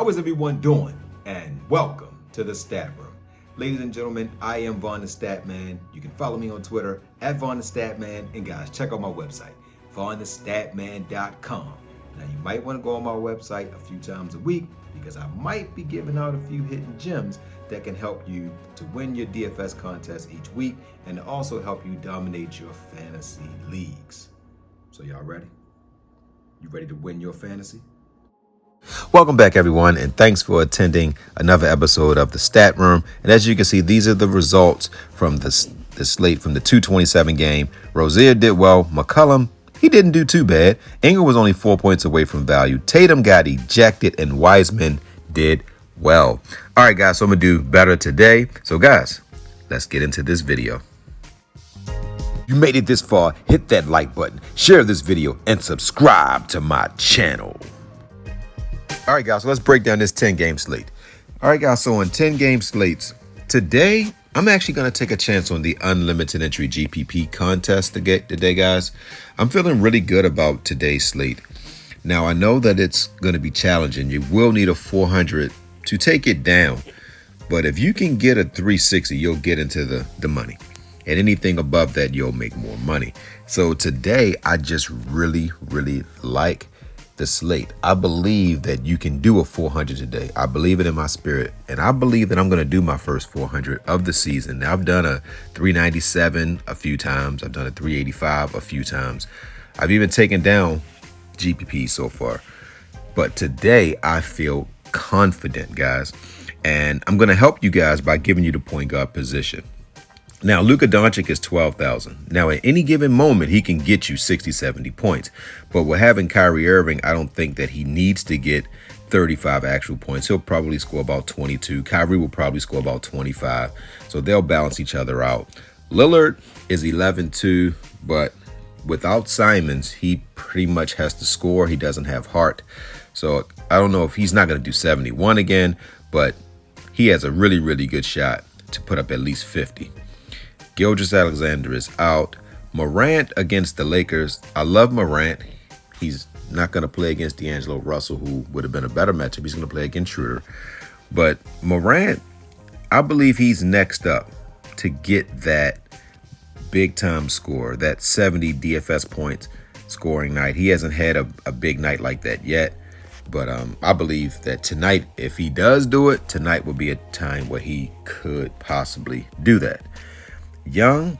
How is everyone doing? And welcome to the Stat Room. Ladies and gentlemen, I am VonnTheStatman. You can follow me on Twitter at VonnTheStatman. And guys, check out my website, VonnTheStatman.com. Now, you might want to go on my website a few times a week because I might be giving out a few hidden gems that can help you to win your DFS contest each week and also help you dominate your fantasy leagues. So y'all ready? You ready to win your fantasy? Welcome back, everyone, and thanks for attending another episode of the Stat Room. And as you can see, these are the results from the slate from the 227 game. Rozier did well. McCollum, he didn't do too bad. Ingram was only 4 points away from value. Tatum got ejected, and Wiseman did well. All right, guys, so I'm going to do better today. So, guys, let's get into this video. You made it this far, hit that like button, share this video, and subscribe to my channel. All right, guys, so let's break down this 10-game slate. All right, guys, so on 10-game slates, today, I'm actually going to take a chance on the unlimited entry GPP contest today, guys. I'm feeling really good about today's slate. Now, I know that it's going to be challenging. You will need a 400 to take it down. But if you can get a 360, you'll get into the money. And anything above that, you'll make more money. So today, I just really like the slate. I believe that you can do a 400 today. I believe it in my spirit. And I believe that I'm going to do my first 400 of the season. Now, I've done a 397 a few times. I've done a 385 a few times. I've even taken down GPP so far. But today, I feel confident, guys. And I'm going to help you guys by giving you the point guard position. Now, Luka Doncic is 12,000. Now, at any given moment, he can get you 60, 70 points. But with having Kyrie Irving, I don't think that he needs to get 35 actual points. He'll probably score about 22. Kyrie will probably score about 25. So they'll balance each other out. Lillard is 11-2, but without Simons, he pretty much has to score. He doesn't have heart. So I don't know if he's not going to do 71 again, but he has a really good shot to put up at least 50. Gilgeous-Alexander is out. Morant against the Lakers. I love Morant. He's not going to play against D'Angelo Russell, who would have been a better matchup. He's going to play against Schroeder. But Morant, I believe he's next up to get that big-time score, that 70 DFS points scoring night. He hasn't had a big night like that yet. But I believe that tonight, if he does do it, tonight will be a time where he could possibly do that. Young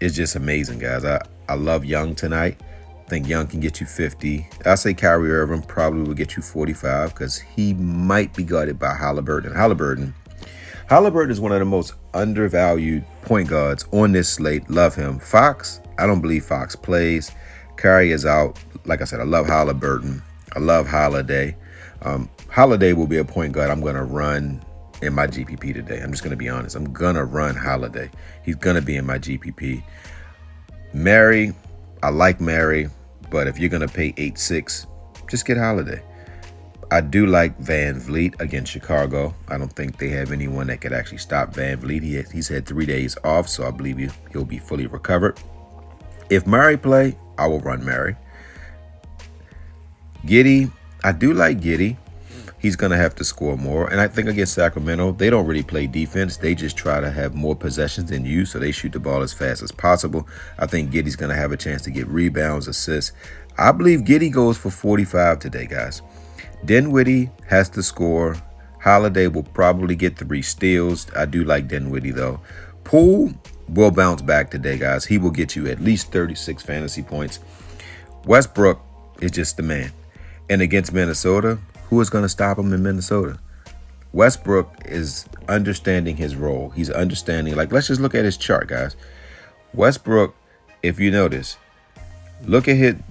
is just amazing, guys. I love Young tonight. I think Young can get you 50. I say Kyrie Irving probably will get you 45 because he might be guarded by Halliburton. Halliburton is one of the most undervalued point guards on this slate. Love him. Fox, I don't believe Fox plays. Kyrie is out. Like I said, I love Halliburton. I love Holiday. Holiday will be a point guard I'm going to run in my GPP today. I'm just going to be honest. I'm going to run Holiday. He's going to be in my GPP. Mary, I like Mary, but if you're going to pay 8.6, just get Holiday. I do like Van Vliet against Chicago. I don't think they have anyone that could actually stop Van Vliet. He's had 3 days off, so I believe he'll be fully recovered. If Murray play, I will run Murray. Giddey, I do like Giddey. He's going to have to score more. And I think against Sacramento, they don't really play defense. They just try to have more possessions than you, so they shoot the ball as fast as possible. I think Giddey's going to have a chance to get rebounds, assists. I believe Giddey goes for 45 today, guys. Dinwiddie has to score. Holiday will probably get 3 steals. I do like Dinwiddie, though. Poole will bounce back today, guys. He will get you at least 36 fantasy points. Westbrook is just the man. And against Minnesota, who is going to stop him in Minnesota? Westbrook is understanding his role. He's understanding, let's just look at his chart, guys. Westbrook, if you notice,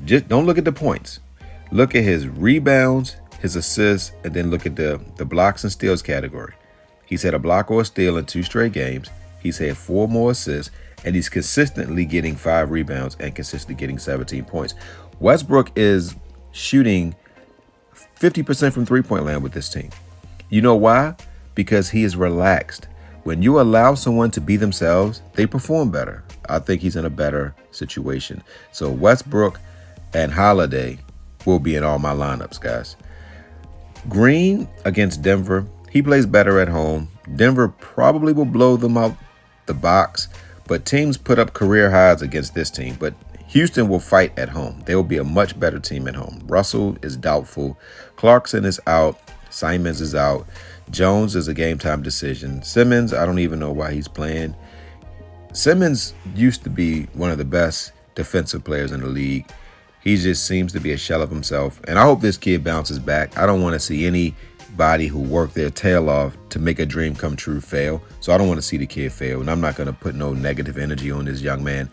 just don't look at the points. Look at his rebounds, his assists, and then look at the blocks and steals category. He's had a block or a steal in 2 straight games. He's had 4 more assists, and he's consistently getting 5 rebounds and consistently getting 17 points. Westbrook is shooting 50% from three-point land with this team. You know why? Because he is relaxed. When you allow someone to be themselves, they perform better. I think he's in a better situation. So Westbrook and Holiday will be in all my lineups, guys. Green against Denver. He plays better at home. Denver probably will blow them out the box, but teams put up career highs against this team. But Houston will fight at home. They will be a much better team at home. Russell is doubtful. Clarkson is out. Simons is out. Jones is a game time decision. Simmons, I don't even know why he's playing. Simmons used to be one of the best defensive players in the league. He just seems to be a shell of himself. And I hope this kid bounces back. I don't want to see anybody who worked their tail off to make a dream come true fail. So I don't want to see the kid fail. And I'm not going to put no negative energy on this young man.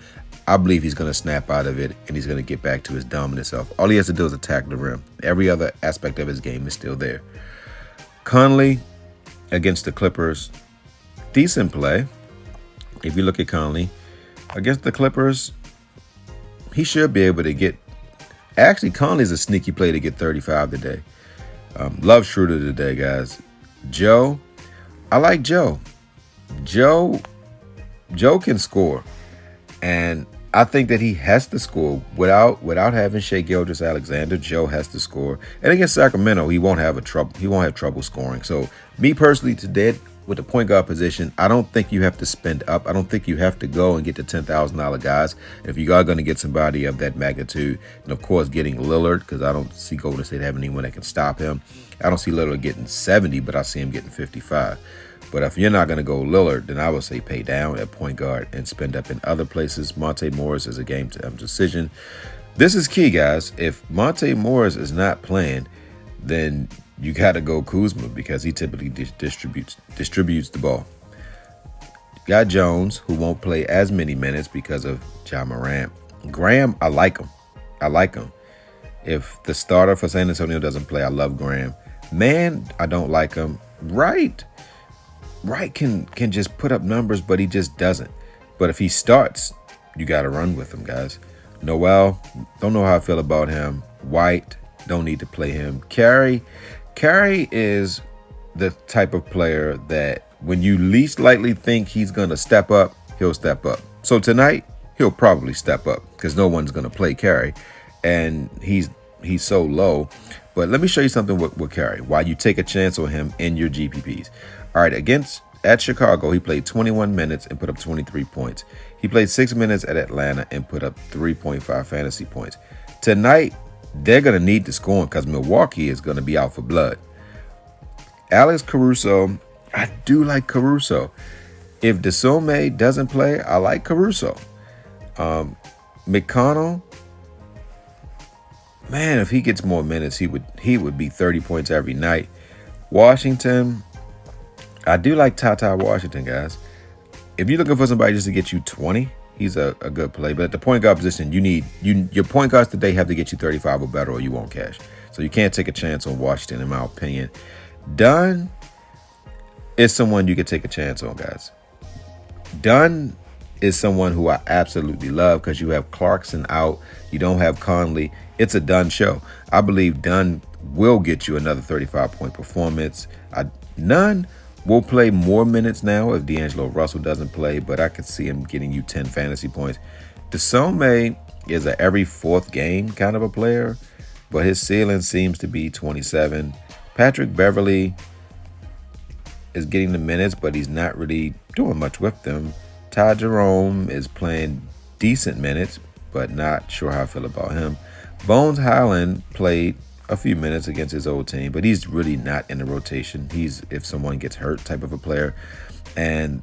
I believe he's going to snap out of it and he's going to get back to his dominant self. All he has to do is attack the rim. Every other aspect of his game is still there. Conley against the Clippers. Decent play. If you look at Conley against the Clippers, he should be able to get. Actually, Conley's a sneaky play to get 35 today. Love Schroeder today, guys. Joe, I like Joe. Joe can score, and I think that he has to score without having Shai Gilgeous-Alexander. Joe has to score, and against Sacramento, he won't have trouble scoring. So, me personally, today with the point guard position, I don't think you have to spend up. I don't think you have to go and get the $10,000 guys. If you are going to get somebody of that magnitude, and of course getting Lillard, because I don't see Golden State having anyone that can stop him. I don't see Lillard getting 70, but I see him getting 55. But if you're not going to go Lillard, then I would say pay down at point guard and spend up in other places. Monte Morris is a game decision. This is key, guys. If Monte Morris is not playing, then you got to go Kuzma because he typically distributes the ball. Got Jones, who won't play as many minutes because of Ja Morant. Graham, I like him. If the starter for San Antonio doesn't play, I love Graham. Man, I don't like him. Wright can just put up numbers, but he just doesn't. But if he starts, you got to run with him, guys. Noel, don't know how I feel about him. White, don't need to play him. Carey is the type of player that when you least likely think he's going to step up, he'll step up. So tonight, he'll probably step up because no one's going to play Carey. And he's so low. But let me show you something with Carey, why you take a chance on him in your GPPs. All right, at Chicago, he played 21 minutes and put up 23 points. He played 6 minutes at Atlanta and put up 3.5 fantasy points. Tonight, they're going to need the scoring because Milwaukee is going to be out for blood. Alex Caruso, I do like Caruso. If Desome doesn't play, I like Caruso. McConnell, man, if he gets more minutes, he would be 30 points every night. Washington, I do like Tata Washington, guys. If you're looking for somebody just to get you 20, he's a good play. But at the point guard position, your point guards today have to get you 35 or better or you won't cash. So you can't take a chance on Washington, in my opinion. Dunn is someone you could take a chance on, guys. Dunn is someone who I absolutely love because you have Clarkson out. You don't have Conley. It's a Dunn show. I believe Dunn will get you another 35-point performance. Nunn will play more minutes now if D'Angelo Russell doesn't play, but I could see him getting you 10 fantasy points. Desome is a every fourth game kind of a player, but his ceiling seems to be 27. Patrick Beverly is getting the minutes, but he's not really doing much with them. Ty Jerome is playing decent minutes, but not sure how I feel about him. Bones Highland played a few minutes against his old team, but he's really not in the rotation. He's if someone gets hurt type of a player. And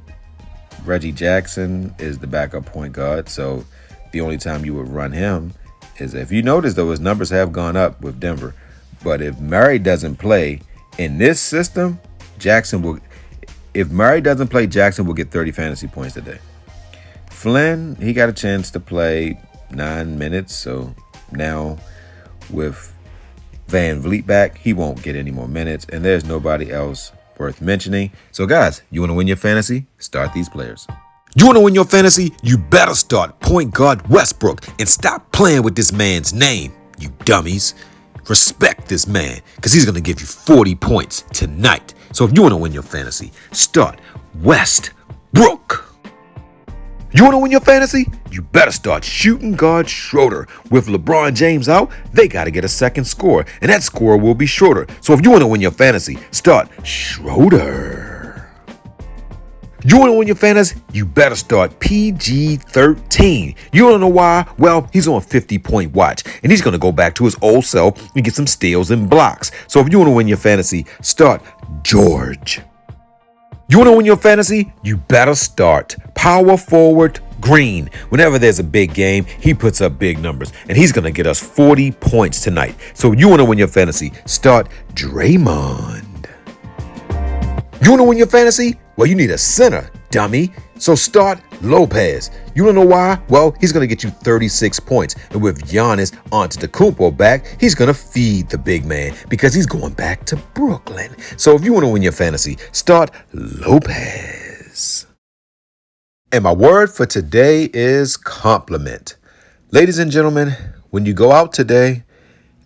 Reggie Jackson is the backup point guard, so the only time you would run him is if you notice, though, his numbers have gone up with Denver. But if Murray doesn't play in this system, if Murray doesn't play, Jackson will get 30 fantasy points today. Flynn, he got a chance to play 9 minutes, so now with Van Vliet back, he won't get any more minutes, and there's nobody else worth mentioning. So guys, you want to win your fantasy? Start these players. You want to win your fantasy? You better start point guard Westbrook and stop playing with this man's name, you dummies. Respect this man because he's going to give you 40 points tonight. So if you want to win your fantasy, start Westbrook. You want to win your fantasy? You better start shooting guard Schroeder. With LeBron James out, they got to get a second score, and that score will be Schroeder. So if you want to win your fantasy, start Schroeder. You want to win your fantasy? You better start PG-13. You don't know why? Well, he's on 50-point watch, and he's going to go back to his old self and get some steals and blocks. So if you want to win your fantasy, start George. You want to win your fantasy? You better start power forward Green. Whenever there's a big game, he puts up big numbers, and he's going to get us 40 points tonight. So you want to win your fantasy? Start Draymond. You want to win your fantasy? Well, you need a center, dummy. So start Lopez. You don't know why? Well, he's going to get you 36 points. And with Giannis Antetokounmpo back, he's going to feed the big man because he's going back to Brooklyn. So if you want to win your fantasy, start Lopez. And my word for today is compliment. Ladies and gentlemen, when you go out today,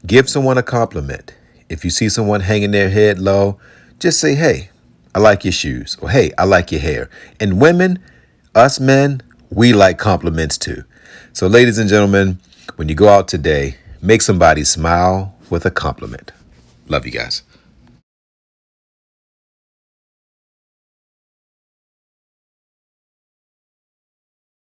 give someone a compliment. If you see someone hanging their head low, just say, hey, I like your shoes, or hey, I like your hair. And women, us men, we like compliments too. So ladies and gentlemen, when you go out today, make somebody smile with a compliment. Love you guys.